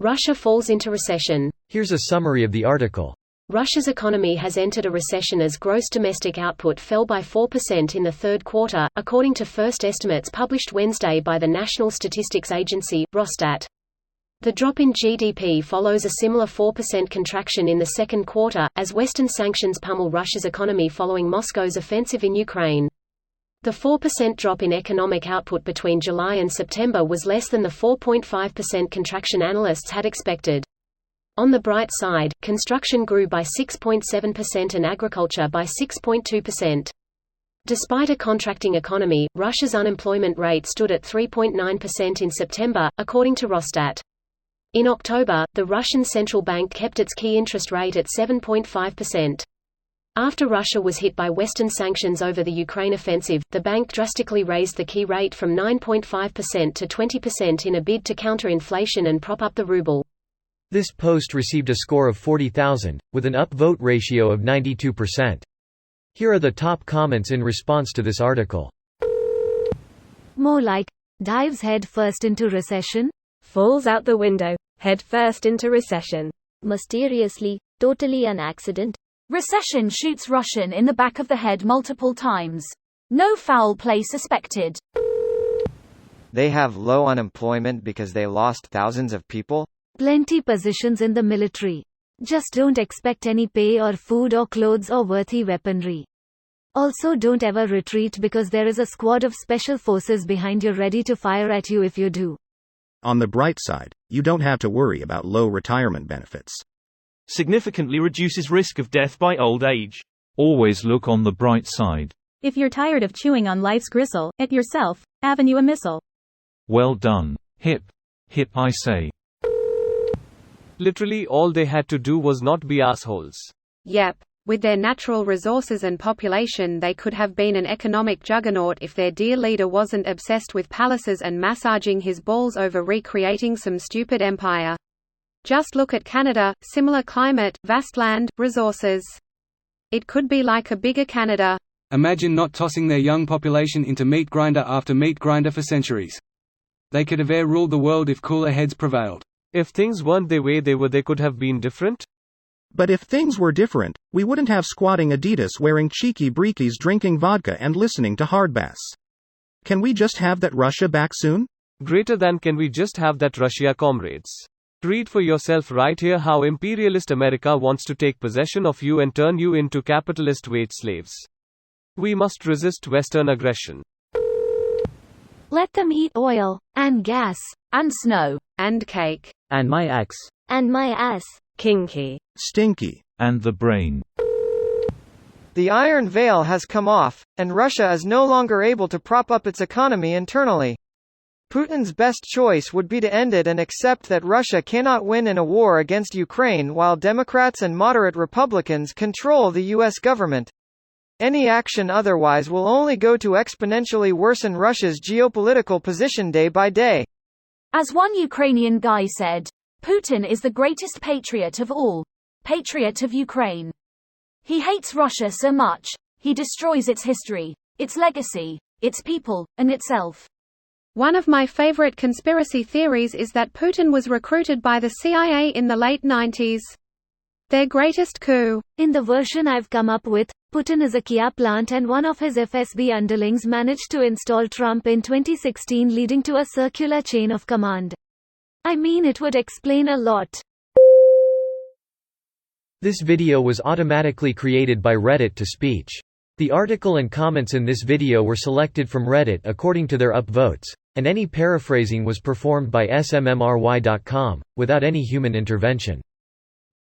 Russia falls into recession. Here's a summary of the article. Russia's economy has entered a recession as gross domestic output fell by 4% in the third quarter, according to first estimates published Wednesday by the National Statistics Agency, Rosstat. The drop in GDP follows a similar 4% contraction in the second quarter, as Western sanctions pummel Russia's economy following Moscow's offensive in Ukraine. The 4% drop in economic output between July and September was less than the 4.5% contraction analysts had expected. On the bright side, construction grew by 6.7% and agriculture by 6.2%. Despite a contracting economy, Russia's unemployment rate stood at 3.9% in September, according to Rosstat. In October, the Russian central bank kept its key interest rate at 7.5%. After Russia was hit by Western sanctions over the Ukraine offensive, the bank drastically raised the key rate from 9.5% to 20% in a bid to counter inflation and prop up the ruble. This post received a score of 40,000, with an upvote ratio of 92%. Here are the top comments in response to this article. More like, dives head first into recession? Falls out the window, head first into recession. Mysteriously, totally an accident. Recession shoots Russian in the back of the head multiple times. No foul play suspected. They have low unemployment because they lost thousands of people? Plenty positions in the military. Just don't expect any pay or food or clothes or worthy weaponry. Also don't ever retreat because there is a squad of special forces behind you ready to fire at you if you do. On the bright side, you don't have to worry about low retirement benefits. Significantly reduces risk of death by old age. Always look on the bright side. If you're tired of chewing on life's gristle, at yourself, avenue a missile. Well done. Hip. Hip I say. Literally all they had to do was not be assholes. Yep. With their natural resources and population they could have been an economic juggernaut if their dear leader wasn't obsessed with palaces and massaging his balls over recreating some stupid empire. Just look at Canada, similar climate, vast land, resources. It could be like a bigger Canada. Imagine not tossing their young population into meat grinder after meat grinder for centuries. They could have ruled the world if cooler heads prevailed. If things weren't the way they were, they could have been different. But if things were different, we wouldn't have squatting Adidas wearing cheeky breekies drinking vodka and listening to hardbass. Can we just have that Russia back soon? Greater than can we just have that Russia, comrades. Read for yourself right here how imperialist America wants to take possession of you and turn you into capitalist wage slaves. We must resist Western aggression. Let them eat oil, and gas, and snow, and cake, and my ex, and my ass, kinky, stinky, and the brain. The Iron Veil has come off, and Russia is no longer able to prop up its economy internally. Putin's best choice would be to end it and accept that Russia cannot win in a war against Ukraine while Democrats and moderate Republicans control the U.S. government. Any action otherwise will only go to exponentially worsen Russia's geopolitical position day by day. As one Ukrainian guy said, Putin is the greatest patriot of all. Patriot of Ukraine. He hates Russia so much, he destroys its history, its legacy, its people, and itself. One of my favorite conspiracy theories is that Putin was recruited by the CIA in the late 90s. Their greatest coup. In the version I've come up with, Putin is a Kia plant and one of his FSB underlings managed to install Trump in 2016, leading to a circular chain of command. I mean, it would explain a lot. This video was automatically created by Reddit to speech. The article and comments in this video were selected from Reddit according to their upvotes, and any paraphrasing was performed by smmry.com, without any human intervention.